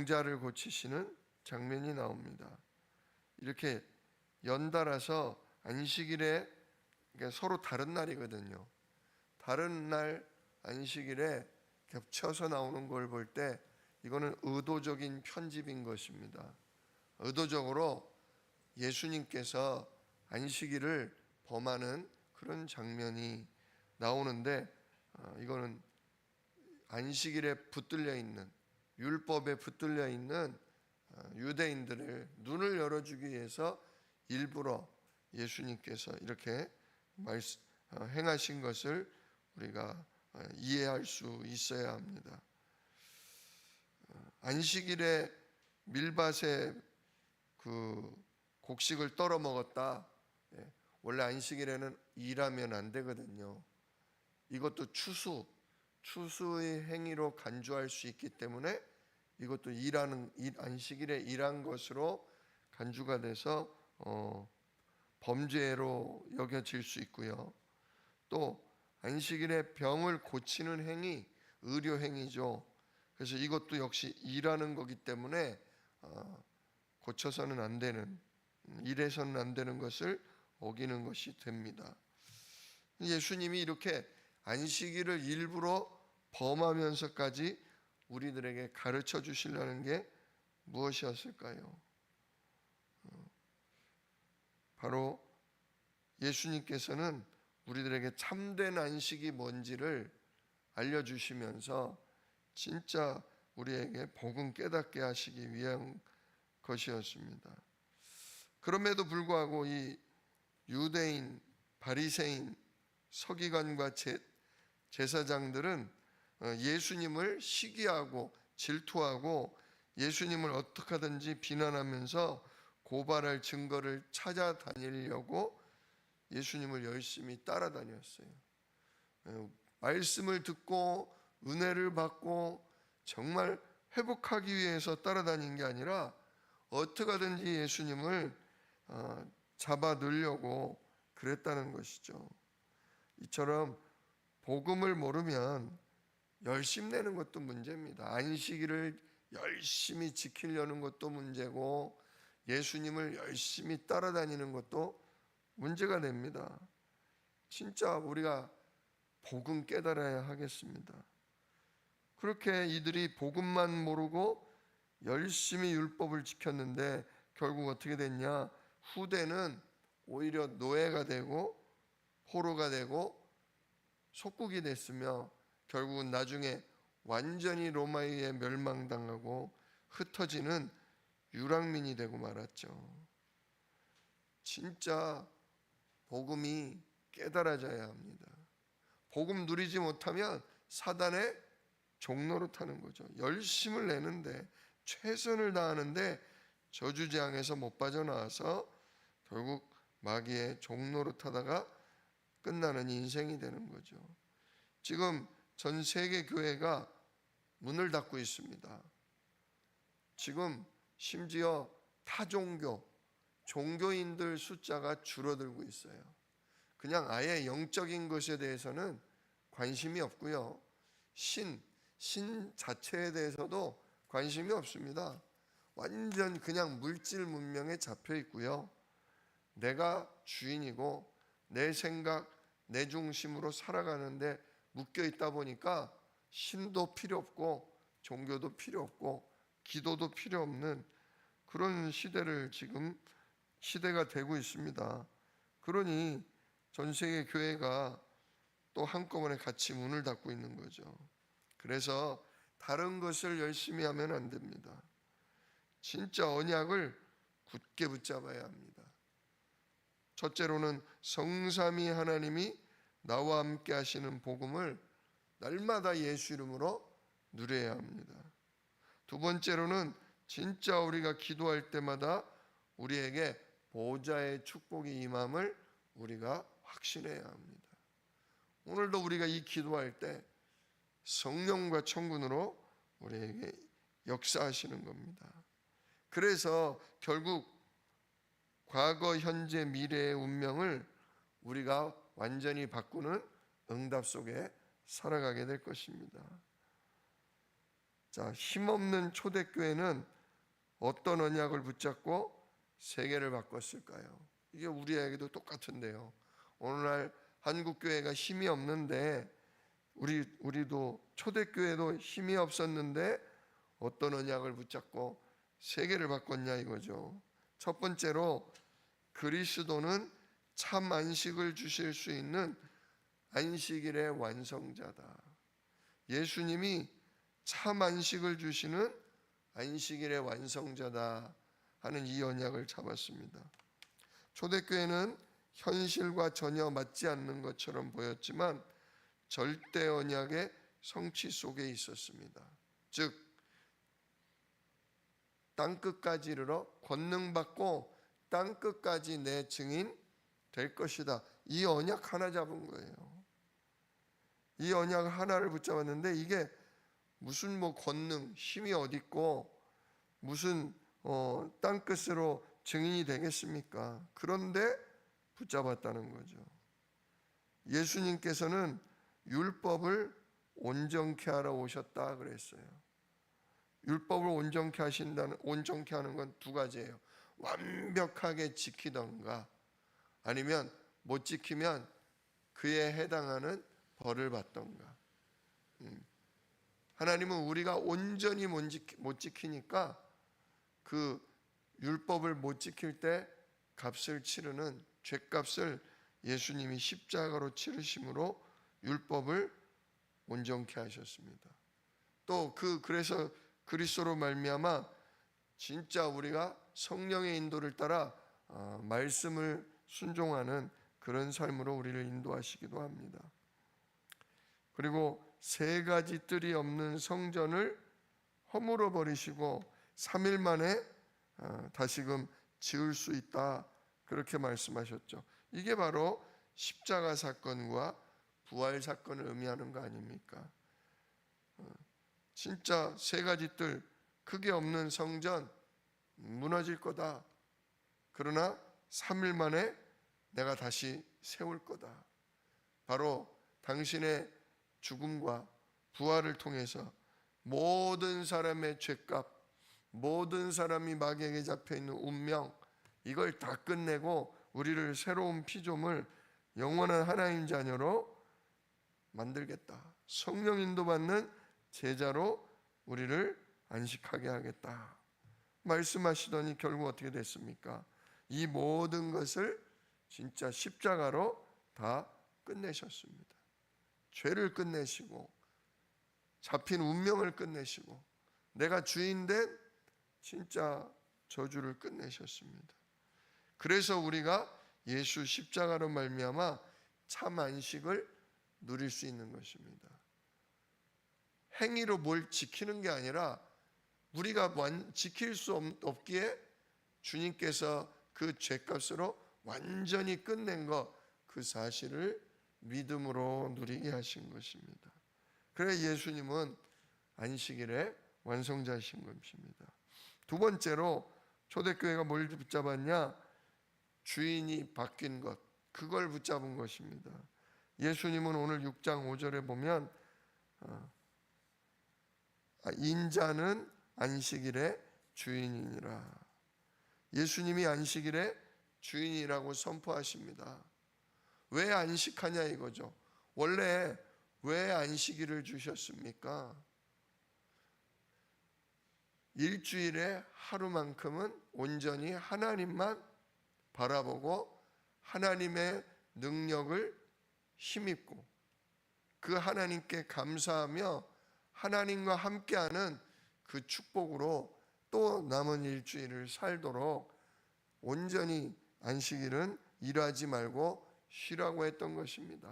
병자를 고치시는 장면이 나옵니다. 이렇게 연달아서 안식일에, 그러니까 서로 다른 날이거든요. 다른 날 안식일에 겹쳐서 나오는 걸 볼 때 이거는 의도적인 편집인 것입니다. 의도적으로 예수님께서 안식일을 범하는 그런 장면이 나오는데, 이거는 안식일에 붙들려 있는, 율법에 붙들려 있는 유대인들을 눈을 열어주기 위해서 일부러 예수님께서 이렇게 행하신 것을 우리가 이해할 수 있어야 합니다. 안식일에 밀밭에 그 곡식을 떨어 먹었다. 원래 안식일에는 일하면 안 되거든요. 이것도 추수의 행위로 간주할 수 있기 때문에 이것도 안식일에 일한 것으로 간주가 돼서 범죄로 여겨질 수 있고요. 또 안식일에 병을 고치는 행위, 의료 행위죠. 그래서 이것도 역시 일하는 거기 때문에 고쳐서는 안 되는, 일해서는 안 되는 것을 어기는 것이 됩니다. 예수님이 이렇게 안식일을 일부러 범하면서까지 우리들에게 가르쳐 주시려는 게 무엇이었을까요? 바로 예수님께서는 우리들에게 참된 안식이 뭔지를 알려주시면서 진짜 우리에게 복음 깨닫게 하시기 위한 것이었습니다. 그럼에도 불구하고 이 유대인, 바리새인, 서기관과 제사장들은 예수님을 시기하고 질투하고 예수님을 어떻게 하든지 비난하면서 고발할 증거를 찾아다니려고 예수님을 열심히 따라다녔어요. 말씀을 듣고 은혜를 받고 정말 회복하기 위해서 따라다닌 게 아니라 어떻게 하든지 예수님을 잡아 넣으려고 그랬다는 것이죠. 이처럼 복음을 모르면 열심내는 것도 문제입니다. 안식일을 열심히 지키려는 것도 문제고 예수님을 열심히 따라다니는 것도 문제가 됩니다. 진짜 우리가 복음 깨달아야 하겠습니다. 그렇게 이들이 복음만 모르고 열심히 율법을 지켰는데 결국 어떻게 됐냐? 후대는 오히려 노예가 되고 포로가 되고 속국이 됐으며 결국은 나중에 완전히 로마에 의해 멸망당하고 흩어지는 유랑민이 되고 말았죠. 진짜 복음이 깨달아져야 합니다. 복음 누리지 못하면 사단의 종로로 타는 거죠. 열심을 내는데, 최선을 다하는데 저주재앙에서 못 빠져나와서 결국 마귀의 종로로 타다가 끝나는 인생이 되는 거죠. 지금 전 세계 교회가 문을 닫고 있습니다. 지금 심지어 타종교, 종교인들 숫자가 줄어들고 있어요. 그냥 아예 영적인 것에 대해서는 관심이 없고요. 신 자체에 대해서도 관심이 없습니다. 완전 그냥 물질 문명에 잡혀 있고요. 내가 주인이고 내 생각, 내 중심으로 살아가는데 묶여 있다 보니까 신도 필요 없고 종교도 필요 없고 기도도 필요 없는 그런 시대가 되고 있습니다. 그러니 전 세계 교회가 또 한꺼번에 같이 문을 닫고 있는 거죠. 그래서 다른 것을 열심히 하면 안 됩니다. 진짜 언약을 굳게 붙잡아야 합니다. 첫째로는 성삼위 하나님이 나와 함께 하시는 복음을 날마다 예수 이름으로 누려야 합니다. 두 번째로는 진짜 우리가 기도할 때마다 우리에게 보좌의 축복이 임함을 우리가 확신해야 합니다. 오늘도 우리가 이 기도할 때 성령과 천군으로 우리에게 역사하시는 겁니다. 그래서 결국 과거, 현재, 미래의 운명을 우리가 완전히 바꾸는 응답 속에 살아가게 될 것입니다. 자, 힘없는 초대교회는 어떤 언약을 붙잡고 세계를 바꿨을까요? 이게 우리에게도 똑같은데요. 오늘날 한국교회가 힘이 없는데 우리도 초대교회도 힘이 없었는데 어떤 언약을 붙잡고 세계를 바꿨냐 이거죠. 첫 번째로 그리스도는 참 안식을 주실 수 있는 안식일의 완성자다. 예수님이 참 안식을 주시는 안식일의 완성자다 하는 이 언약을 잡았습니다. 초대교회는 현실과 전혀 맞지 않는 것처럼 보였지만 절대 언약의 성취 속에 있었습니다. 즉 땅끝까지 이르러 권능받고 땅끝까지 내 증인 될 것이다. 이 언약 하나 잡은 거예요. 이 언약 하나를 붙잡았는데 이게 무슨 권능, 힘이 어디 있고 무슨 땅끝으로 증인이 되겠습니까? 그런데 붙잡았다는 거죠. 예수님께서는 율법을 온전케 하러 오셨다 그랬어요. 율법을 온전케 하는 건 두 가지예요. 완벽하게 지키던가 아니면 못 지키면 그에 해당하는 벌을 받던가. 하나님은 우리가 온전히 못 지키니까 그 율법을 못 지킬 때 값을 치르는 죄값을 예수님이 십자가로 치르심으로 율법을 온전케 하셨습니다. 또 그래서 그리스도로 말미암아 진짜 우리가 성령의 인도를 따라 말씀을 순종하는 그런 삶으로 우리를 인도하시기도 합니다. 그리고 세 가지 뜰이 없는 성전을 허물어 버리시고 3일 만에 다시금 지을 수 있다 그렇게 말씀하셨죠. 이게 바로 십자가 사건과 부활 사건을 의미하는 거 아닙니까? 진짜 세 가지 뜰 크게 없는 성전 무너질 거다. 그러나 3일 만에 내가 다시 세울 거다. 바로 당신의 죽음과 부활을 통해서 모든 사람의 죄값, 모든 사람이 마귀에게 잡혀있는 운명 이걸 다 끝내고 우리를 새로운 피조물 영원한 하나님 자녀로 만들겠다. 성령 인도받는 제자로 우리를 안식하게 하겠다 말씀하시더니 결국 어떻게 됐습니까? 이 모든 것을 진짜 십자가로 다 끝내셨습니다. 죄를 끝내시고 잡힌 운명을 끝내시고 내가 주인된 진짜 저주를 끝내셨습니다. 그래서 우리가 예수 십자가로 말미암아 참 안식을 누릴 수 있는 것입니다. 행위로 뭘 지키는 게 아니라 우리가 지킬 수 없기에 주님께서 그 죄값으로 완전히 끝낸 것, 그 사실을 믿음으로 누리게 하신 것입니다. 그래 예수님은 안식일의 완성자이신 것입니다. 두 번째로 초대교회가 뭘 붙잡았냐? 주인이 바뀐 것, 그걸 붙잡은 것입니다. 예수님은 오늘 6장 5절에 보면 인자는 안식일의 주인이니라. 예수님이 안식일의 주인이라고 선포하십니다. 왜 안식하냐 이거죠. 원래 왜 안식일을 주셨습니까? 일주일에 하루만큼은 온전히 하나님만 바라보고 하나님의 능력을 힘입고 그 하나님께 감사하며 하나님과 함께하는 그 축복으로 또 남은 일주일을 살도록 온전히 안식일은 일하지 말고 쉬라고 했던 것입니다.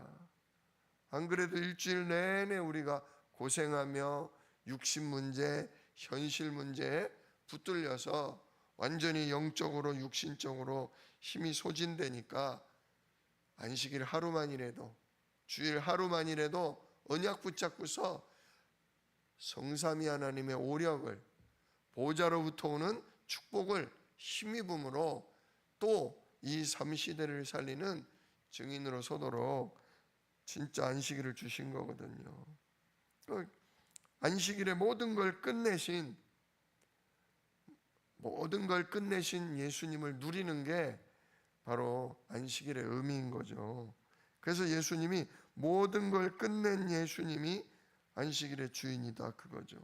안 그래도 일주일 내내 우리가 고생하며 육신 문제, 현실 문제에 붙들려서 완전히 영적으로 육신적으로 힘이 소진되니까 안식일 하루만이라도 주일 하루만이라도 언약 붙잡고서 성삼위 하나님의 오력을 보좌로부터 오는 축복을 힘입음으로 또 이 삼시대를 살리는 증인으로 서도록 진짜 안식일을 주신 거거든요. 안식일에 모든 걸 끝내신 예수님을 누리는 게 바로 안식일의 의미인 거죠. 그래서 예수님이 모든 걸 끝낸 예수님이 안식일의 주인이다 그거죠.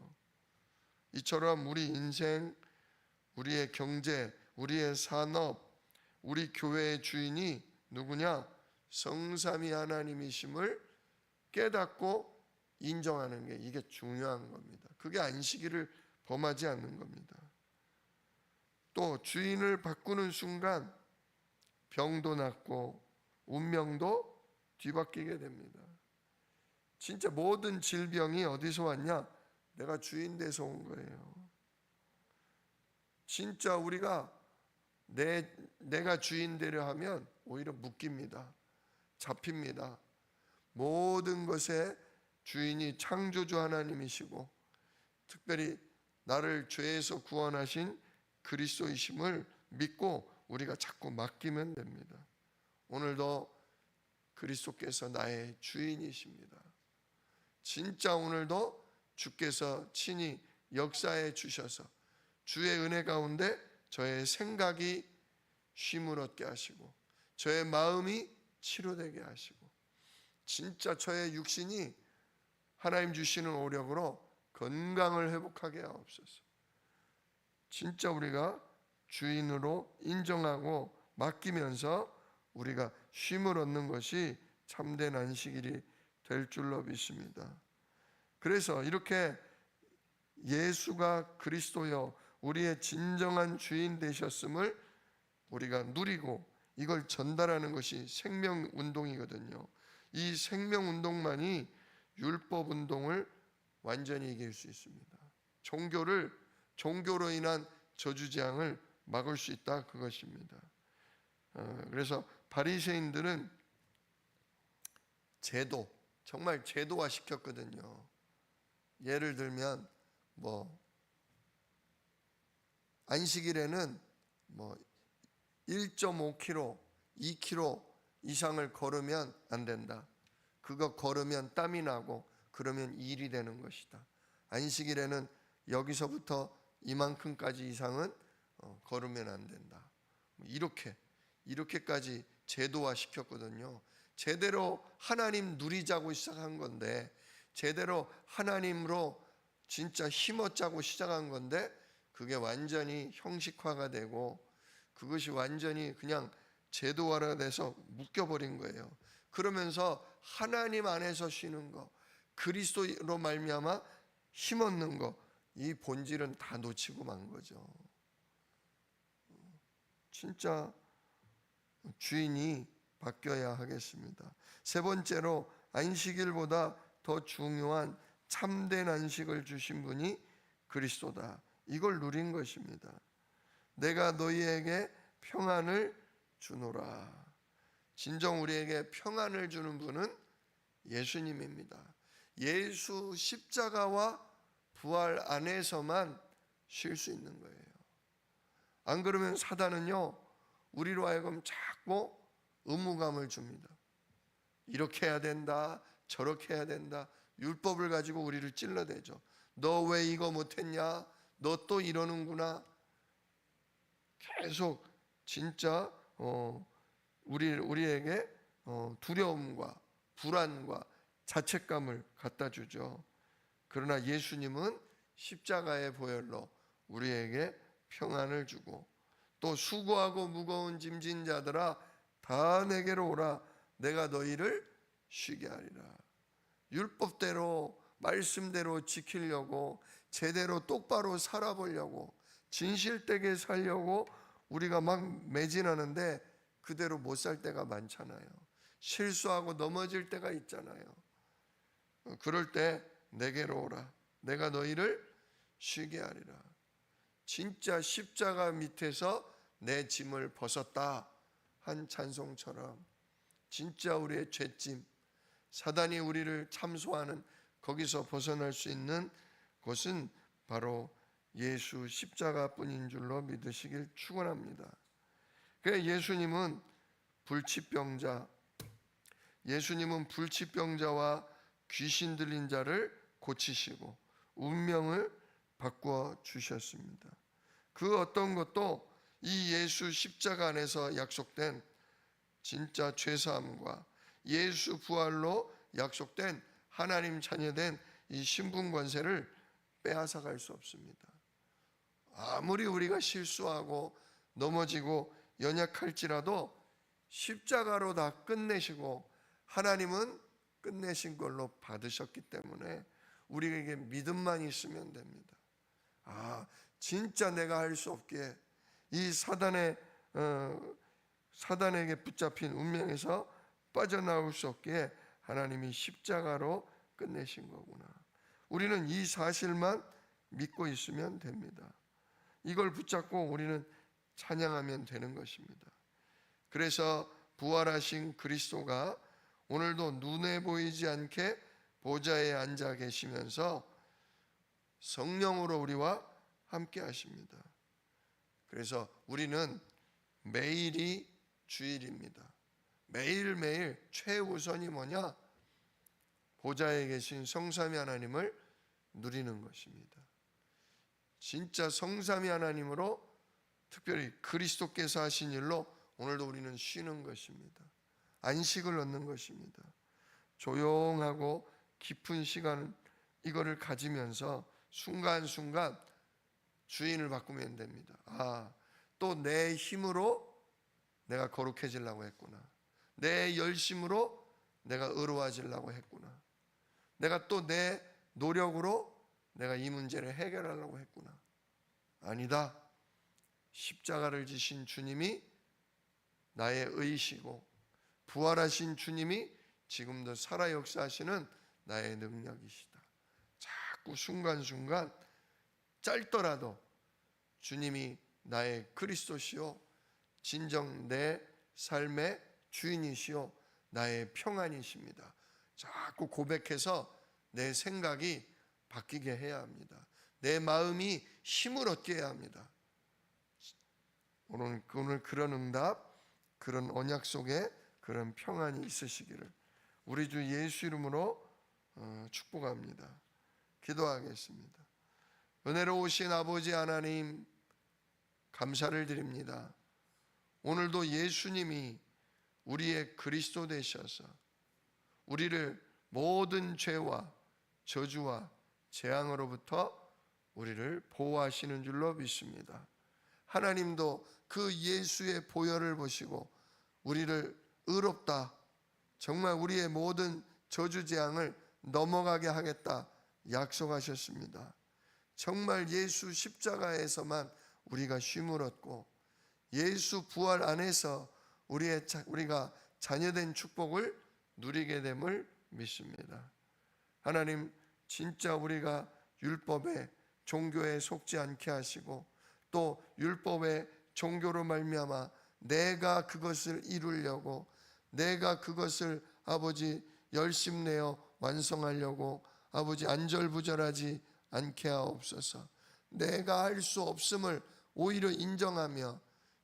이처럼 우리 인생, 우리의 경제, 우리의 산업, 우리 교회의 주인이 누구냐? 성삼위 하나님이심을 깨닫고 인정하는 게 이게 중요한 겁니다. 그게 안식일을 범하지 않는 겁니다. 또 주인을 바꾸는 순간 병도 낫고 운명도 뒤바뀌게 됩니다. 진짜 모든 질병이 어디서 왔냐? 내가 주인 돼서 온 거예요. 진짜 우리가 내가 주인 되려 하면 오히려 묶입니다. 잡힙니다. 모든 것의 주인이 창조주 하나님이시고 특별히 나를 죄에서 구원하신 그리스도이심을 믿고 우리가 자꾸 맡기면 됩니다. 오늘도 그리스도께서 나의 주인이십니다. 진짜 오늘도 주께서 친히 역사해 주셔서 주의 은혜 가운데 저의 생각이 쉼을 얻게 하시고 저의 마음이 치료되게 하시고 진짜 저의 육신이 하나님 주시는 오력으로 건강을 회복하게 하옵소서. 진짜 우리가 주인으로 인정하고 맡기면서 우리가 쉼을 얻는 것이 참된 안식일이 될 줄로 믿습니다. 그래서 이렇게 예수가 그리스도여 우리의 진정한 주인 되셨음을 우리가 누리고 이걸 전달하는 것이 생명운동이거든요. 이 생명운동만이 율법운동을 완전히 이길 수 있습니다. 종교로 인한 저주재앙을 막을 수 있다 그것입니다. 그래서 바리새인들은 정말 제도화 시켰거든요. 예를 들면 안식일에는 1.5km, 2km 이상을 걸으면 안 된다. 그거 걸으면 땀이 나고 그러면 일이 되는 것이다. 안식일에는 여기서부터 이만큼까지 이상은 걸으면 안 된다. 이렇게까지 제도화 시켰거든요. 제대로 하나님 누리자고 시작한 건데 제대로 하나님으로 진짜 힘얻자고 시작한 건데 그게 완전히 형식화가 되고 그것이 완전히 그냥 제도화가 돼서 묶여버린 거예요. 그러면서 하나님 안에서 쉬는 거, 그리스도로 말미암아 힘없는 거, 이 본질은 다 놓치고 만 거죠. 진짜 주인이 바뀌어야 하겠습니다. 세 번째로 안식일보다 더 중요한 참된 안식을 주신 분이 그리스도다. 이걸 누린 것입니다. 내가 너희에게 평안을 주노라. 진정 우리에게 평안을 주는 분은 예수님입니다. 예수 십자가와 부활 안에서만 쉴 수 있는 거예요. 안 그러면 사단은요 우리로 하여금 자꾸 의무감을 줍니다. 이렇게 해야 된다, 저렇게 해야 된다. 율법을 가지고 우리를 찔러대죠. 너 왜 이거 못했냐? 너 또 이러는구나. 계속 진짜 우리에게 두려움과 불안과 자책감을 갖다 주죠. 그러나 예수님은 십자가의 보혈로 우리에게 평안을 주고 또 수고하고 무거운 짐진 자들아 다 내게로 오라 내가 너희를 쉬게 하리라. 율법대로 말씀대로 지키려고 제대로 똑바로 살아보려고 진실되게 살려고 우리가 막 매진하는데 그대로 못 살 때가 많잖아요. 실수하고 넘어질 때가 있잖아요. 그럴 때 내게로 오라 내가 너희를 쉬게 하리라. 진짜 십자가 밑에서 내 짐을 벗었다 한 찬송처럼 진짜 우리의 죄짐, 사단이 우리를 참소하는 거기서 벗어날 수 있는 곳은 바로 예수 십자가뿐인 줄로 믿으시길 축원합니다. 그래서 예수님은 불치병자와 귀신 들린 자를 고치시고 운명을 바꾸어 주셨습니다. 그 어떤 것도 이 예수 십자가 안에서 약속된 진짜 죄사함과 예수 부활로 약속된 하나님 자녀된 이 신분 권세를 빼앗아갈 수 없습니다. 아무리 우리가 실수하고 넘어지고 연약할지라도 십자가로 다 끝내시고 하나님은 끝내신 걸로 받으셨기 때문에 우리에게 믿음만 있으면 됩니다. 진짜 내가 할 수 없기에 이 사단에게 붙잡힌 운명에서 빠져나올 수 없기에 하나님이 십자가로 끝내신 거구나. 우리는 이 사실만 믿고 있으면 됩니다. 이걸 붙잡고 우리는 찬양하면 되는 것입니다. 그래서 부활하신 그리스도가 오늘도 눈에 보이지 않게 보좌에 앉아 계시면서 성령으로 우리와 함께 하십니다. 그래서 우리는 매일이 주일입니다. 매일매일 최우선이 뭐냐? 보좌에 계신 성삼위 하나님을 누리는 것입니다. 진짜 성삼위 하나님으로 특별히 그리스도께서 하신 일로 오늘도 우리는 쉬는 것입니다. 안식을 얻는 것입니다. 조용하고 깊은 시간 이거를 가지면서 순간순간 주인을 바꾸면 됩니다. 또 내 힘으로 내가 거룩해지려고 했구나. 내 열심으로 내가 의로워지려고 했구나. 내가 또 내 노력으로 내가 이 문제를 해결하려고 했구나. 아니다. 십자가를 지신 주님이 나의 의시고 부활하신 주님이 지금도 살아 역사하시는 나의 능력이시다. 자꾸 순간순간 짧더라도 주님이 나의 그리스도시요 진정 내 삶의 주인이시요 나의 평안이십니다. 자꾸 고백해서 내 생각이 바뀌게 해야 합니다. 내 마음이 힘을 얻게 해야 합니다. 오늘 그런 응답, 그런 언약 속에 그런 평안이 있으시기를 우리 주 예수 이름으로 축복합니다. 기도하겠습니다. 은혜로우신 아버지 하나님 감사를 드립니다. 오늘도 예수님이 우리의 그리스도 되셔서 우리를 모든 죄와 저주와 재앙으로부터 우리를 보호하시는 줄로 믿습니다. 하나님도 그 예수의 보혈을 보시고 우리를 의롭다, 정말 우리의 모든 저주 재앙을 넘어가게 하겠다 약속하셨습니다. 정말 예수 십자가에서만 우리가 쉼을 얻고 예수 부활 안에서 우리가 자녀된 축복을 누리게 됨을 믿습니다. 하나님 진짜 우리가 율법에 종교에 속지 않게 하시고 또 율법의 종교로 말미암아 내가 그것을 이루려고 내가 그것을 아버지 열심내어 완성하려고 아버지 안절부절하지 않게 하옵소서. 내가 할 수 없음을 오히려 인정하며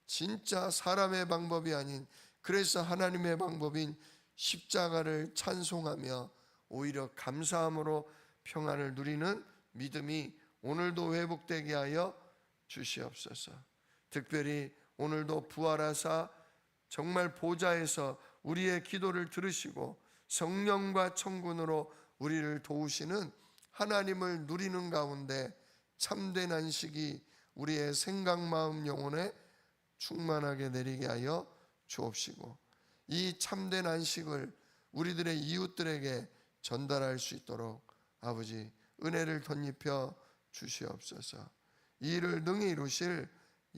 진짜 사람의 방법이 아닌 그래서 하나님의 방법인 십자가를 찬송하며 오히려 감사함으로 평안을 누리는 믿음이 오늘도 회복되게 하여 주시옵소서. 특별히 오늘도 부활하사 정말 보좌에서 우리의 기도를 들으시고 성령과 천군으로 우리를 도우시는 하나님을 누리는 가운데 참된 안식이 우리의 생각, 마음, 영혼에 충만하게 내리게 하여 주옵시고 이 참된 안식을 우리들의 이웃들에게 전달할 수 있도록 아버지 은혜를 덧입혀 주시옵소서. 이 일을 능히 이루실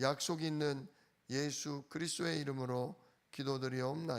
약속 있는 예수 그리스도의 이름으로 기도드리옵나이다.